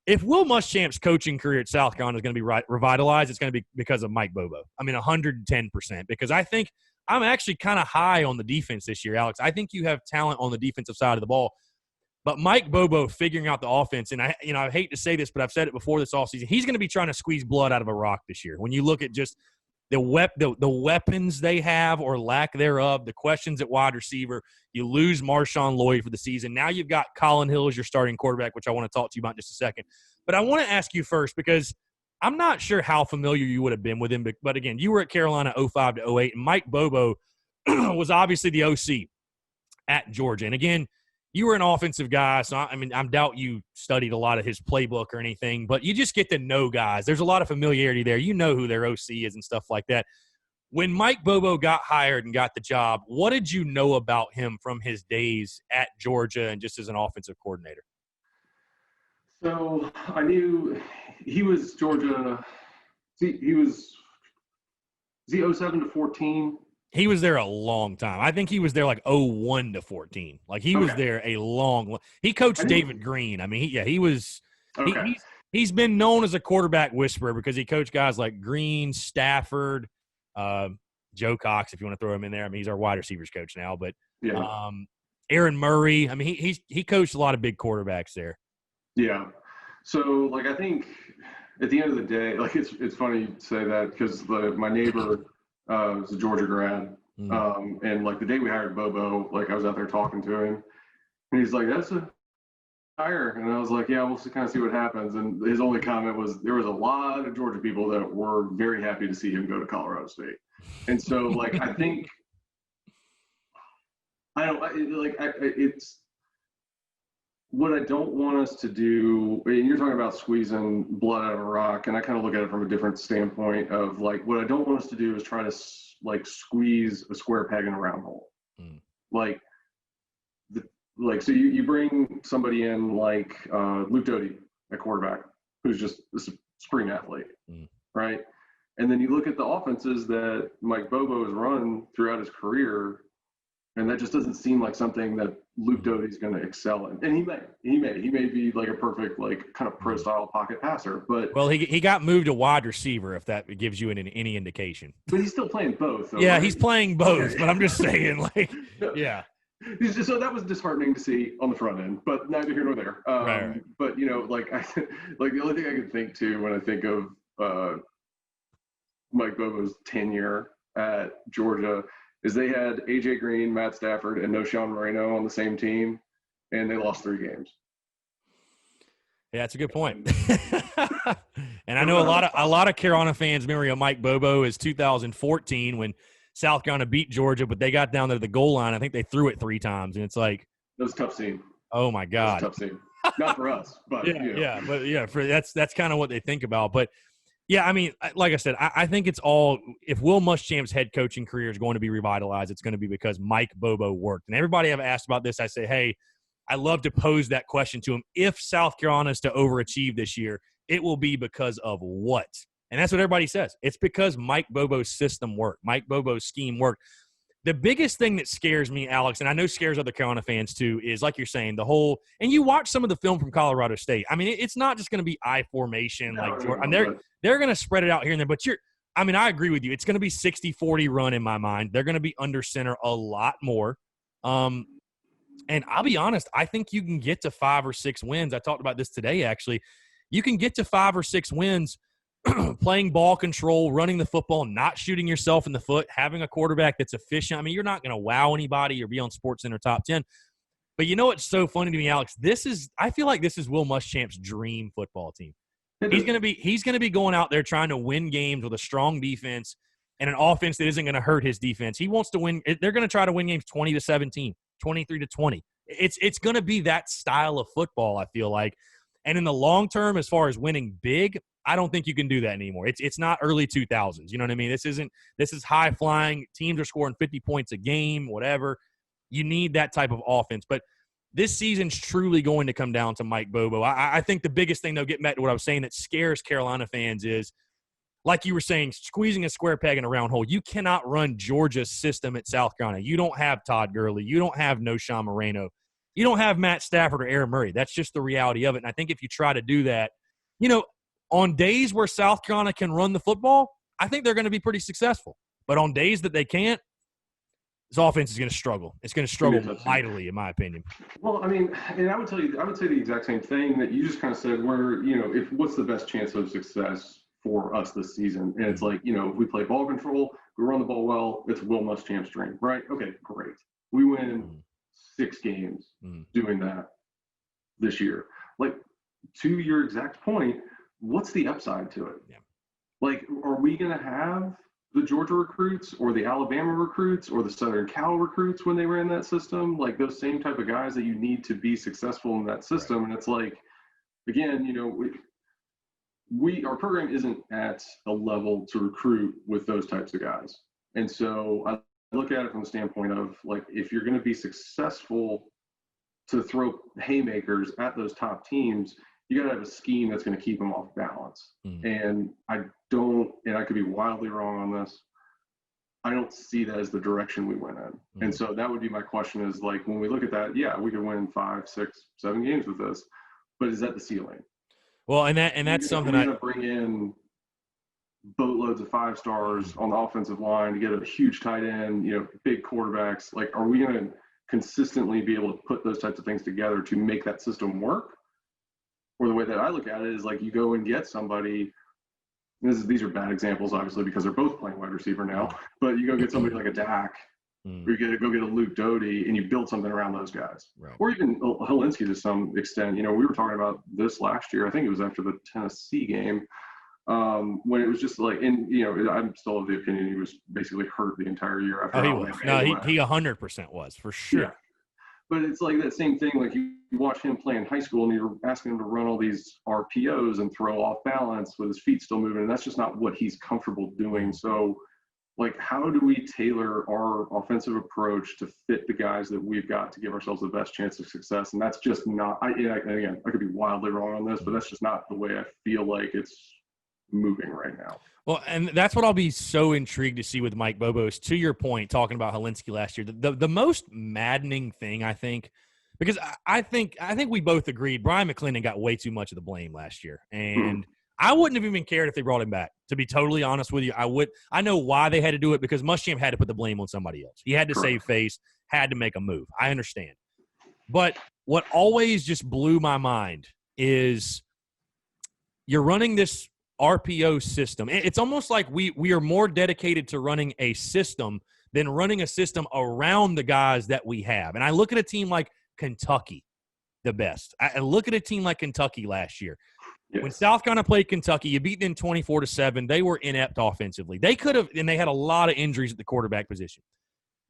if Will Muschamp's coaching career at South Carolina is going to be revitalized, it's going to be because of Mike Bobo. I mean, 110%. Because I think I'm actually kind of high on the defense this year, Alex. I think you have talent on the defensive side of the ball. But Mike Bobo figuring out the offense, and I hate to say this, but I've said it before this offseason, he's going to be trying to squeeze blood out of a rock this year. When you look at just the weapons they have or lack thereof, the questions at wide receiver, you lose Marshawn Lloyd for the season. Now you've got Colin Hill as your starting quarterback, which I want to talk to you about in just a second. But I want to ask you first because I'm not sure how familiar you would have been with him. But again, you were at Carolina 05 to 08, and Mike Bobo was obviously the OC at Georgia. And again, you were an offensive guy, so I doubt you studied a lot of his playbook or anything, but you just get to know guys. There's a lot of familiarity there. You know who their OC is and stuff like that. When Mike Bobo got hired and got the job, what did you know about him from his days at Georgia and just as an offensive coordinator? So I knew he was Georgia. He was 07 to 14. He was there a long time. I think he was there like 01 to 14. Like he was there a long – he coached David Green. I mean, he was okay. He's been known as a quarterback whisperer because he coached guys like Green, Stafford, Joe Cox, if you want to throw him in there. I mean, he's our wide receivers coach now. But Aaron Murray. I mean, he coached a lot of big quarterbacks there. Yeah. So, like, I think at the end of the day, like, it's funny you say that because my neighbor – was a Georgia grad. And like the day we hired Bobo, like I was out there talking to him and he's like, that's a hire. And I was like, yeah, we'll kind of see what happens. And his only comment was there was a lot of Georgia people that were very happy to see him go to Colorado State. And so like, I think, it's what I don't want us to do. And you're talking about squeezing blood out of a rock. And I kind of look at it from a different standpoint of like, what I don't want us to do is try to like squeeze a square peg in a round hole. So you bring somebody in like Luke Doty at quarterback, who's just a spring athlete, right? And then you look at the offenses that Mike Bobo has run throughout his career, and that just doesn't seem like something that Luke Doty's going to excel in. And he may be like a perfect, like kind of pro style pocket passer, but he got moved to wide receiver, if that gives you any indication. But he's still playing both. Though, yeah, right? He's playing both, but I'm just saying, like, yeah. So that was disheartening to see on the front end, but neither here nor there. Right. But like the only thing I can think to when I think of Mike Bobo's tenure at Georgia is they had AJ Green, Matt Stafford, and Noshawn Moreno on the same team, and they lost 3 games. Yeah, that's a good point. And I know a lot of Carolina fans' memory of Mike Bobo is 2014 when South Carolina beat Georgia, but they got down to the goal line. I think they threw it 3 times, and it's like – That was a tough scene. Oh, my God. That was a tough scene. Not for us, but that's kind of what they think about. But, yeah, I mean, like I said, I think it's all – if Will Muschamp's head coaching career is going to be revitalized, it's going to be because Mike Bobo worked. And everybody I've asked about this, I say, hey, I love to pose that question to him. If South Carolina is to overachieve this year, it will be because of what? And that's what everybody says. It's because Mike Bobo's system worked. Mike Bobo's scheme worked. The biggest thing that scares me, Alex, and I know scares other Carolina fans too, is like you're saying, the whole – and you watch some of the film from Colorado State. I mean, it's not just going to be I formation. They're going to spread it out here and there. But I agree with you. It's going to be 60-40 run in my mind. They're going to be under center a lot more. And I'll be honest, I think you can get to 5 or 6 wins. I talked about this today, actually. You can get to 5 or 6 wins playing ball control, running the football, not shooting yourself in the foot, having a quarterback that's efficient. I mean, you're not going to wow anybody or be on SportsCenter top 10. But you know what's so funny to me, Alex? I feel like this is Will Muschamp's dream football team. He's going to be going out there trying to win games with a strong defense and an offense that isn't going to hurt his defense. He wants to win. They're going to try to win games 20-17, 23-20. It's going to be that style of football, I feel like. And in the long term, as far as winning big, I don't think you can do that anymore. It's not early 2000s. You know what I mean? This is high flying. Teams are scoring 50 points a game, whatever. You need that type of offense. But this season's truly going to come down to Mike Bobo. I think the biggest thing, though, getting back to what I was saying that scares Carolina fans is, like you were saying, squeezing a square peg in a round hole. You cannot run Georgia's system at South Carolina. You don't have Todd Gurley. You don't have Noshawn Moreno. You don't have Matt Stafford or Aaron Murray. That's just the reality of it. And I think if you try to do that, you know, on days where South Carolina can run the football, I think they're going to be pretty successful. But on days that they can't, this offense is going to struggle. It's going to struggle mightily, in my opinion. Well, I mean, and I would say the exact same thing that you just kind of said, where, you know, what's the best chance of success for us this season? And it's like, you know, if we play ball control, we run the ball well, it's Will Muschamp's dream, right? Okay, great. We win 6 games doing that this year. Like, to your exact point, what's the upside to it? Yeah. Like, are we going to have the Georgia recruits or the Alabama recruits or the Southern Cal recruits when they were in that system? Like, those same type of guys that you need to be successful in that system. Right. And it's like, again, you know, our program isn't at a level to recruit with those types of guys. And so I look at it from the standpoint of, like, if you're going to be successful to throw haymakers at those top teams, you got to have a scheme that's going to keep them off balance. And I could be wildly wrong on this, I don't see that as the direction we went in. And so that would be my question is, like, when we look at that, yeah, we could win 5, 6, 7 games with this, but is that the ceiling? Well, that's something I bring in boatloads of 5-stars on the offensive line to get a huge tight end, you know, big quarterbacks. Like, are we going to consistently be able to put those types of things together to make that system work? Or the way that I look at it is, like, you go and get somebody. These are bad examples, obviously, because they're both playing wide receiver now. But you go get somebody like a Dak, or you go get a Luke Doty, and you build something around those guys. Right. Or even Helinski to some extent. You know, we were talking about this last year. I think it was after the Tennessee game, when it was just like, and, you know, I'm still of the opinion he was basically hurt the entire year after. Oh, he was. No, he 100% was, for sure. Yeah. But it's like that same thing, like, you watch him play in high school and you're asking him to run all these RPOs and throw off balance with his feet still moving, and that's just not what he's comfortable doing. So, like, how do we tailor our offensive approach to fit the guys that we've got to give ourselves the best chance of success? And that's just not, again, I could be wildly wrong on this, but that's just not the way I feel like it's moving right now. Well, and that's what I'll be so intrigued to see with Mike Bobo is, to your point, talking about Helinski last year, the most maddening thing, I think, because I think we both agreed Brian McClendon got way too much of the blame last year. And I wouldn't have even cared if they brought him back, to be totally honest with you. I know why they had to do it, because Muschamp had to put the blame on somebody else. He had to save face, had to make a move. I understand. But what always just blew my mind is you're running this RPO system. It's almost like we are more dedicated to running a system than running a system around the guys that we have. And I look at a team like Kentucky, the best. I look at a team like Kentucky last year. Yes. When South Carolina played Kentucky, you beat them 24-7. They were inept offensively. They could have, and they had a lot of injuries at the quarterback position.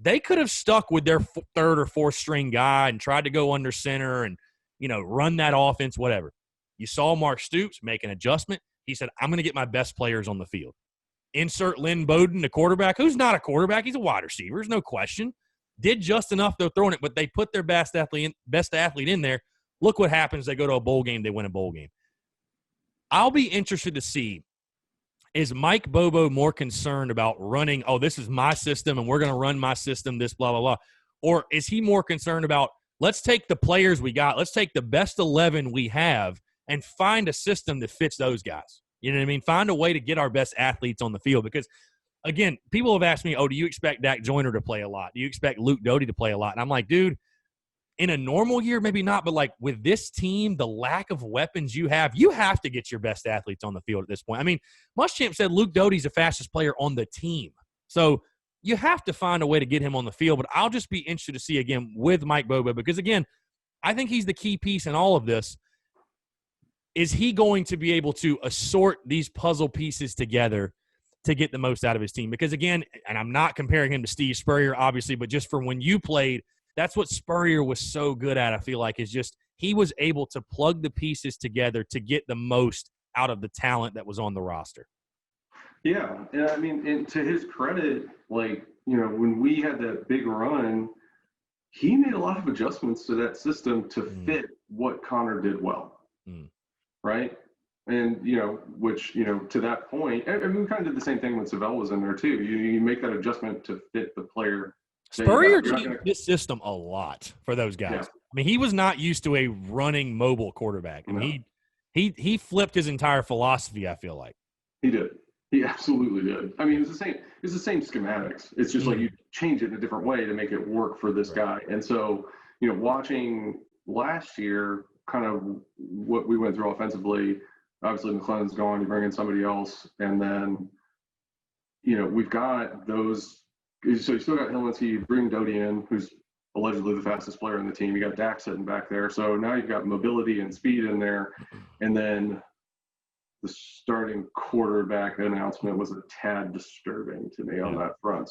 They could have stuck with their 3rd or 4th string guy and tried to go under center and, you know, run that offense, whatever. You saw Mark Stoops make an adjustment. He said, I'm going to get my best players on the field. Insert Lynn Bowden, the quarterback, who's not a quarterback. He's a wide receiver. There's no question. Did just enough, though, throwing it, but they put their best athlete in there. Look what happens. They go to a bowl game. They win a bowl game. I'll be interested to see, is Mike Bobo more concerned about running, oh, this is my system and we're going to run my system, this blah, blah, blah. Or is he more concerned about, let's take the players we got, let's take the best 11 we have and find a system that fits those guys. You know what I mean? Find a way to get our best athletes on the field. Because, again, people have asked me, oh, do you expect Dak Joyner to play a lot? Do you expect Luke Doty to play a lot? And I'm like, dude, in a normal year, maybe not. But, like, with this team, the lack of weapons you have to get your best athletes on the field at this point. I mean, Muschamp said Luke Doty's the fastest player on the team. So you have to find a way to get him on the field. But I'll just be interested to see, again, with Mike Bobo. Because, again, I think he's the key piece in all of this. Is he going to be able to assort these puzzle pieces together to get the most out of his team? Because, again, and I'm not comparing him to Steve Spurrier, obviously, but just for when you played, that's what Spurrier was so good at, I feel like, is just he was able to plug the pieces together to get the most out of the talent that was on the roster. Yeah, and I mean, and to his credit, like, you know, when we had that big run, he made a lot of adjustments to that system to fit what Connor did well. Right? And, you know, which, you know, to that point, and we kind of did the same thing when Savell was in there too. You make that adjustment to fit the player. Spurrier changed this system a lot for those guys. I mean, he was not used to a running mobile quarterback. I mean, he flipped his entire philosophy, I feel like. He did. He absolutely did. I mean, it's the same schematics. It's just like you change it in a different way to make it work for this guy. And so, watching last year, kind of what we went through offensively, obviously McClellan's gone, you bring in somebody else, and then, we've got those. So you still got Hilinski, you bring Doty in, who's allegedly the fastest player in the team. You got Dak sitting back there. So now you've got mobility and speed in there. And then the starting quarterback announcement was a tad disturbing to me on that front.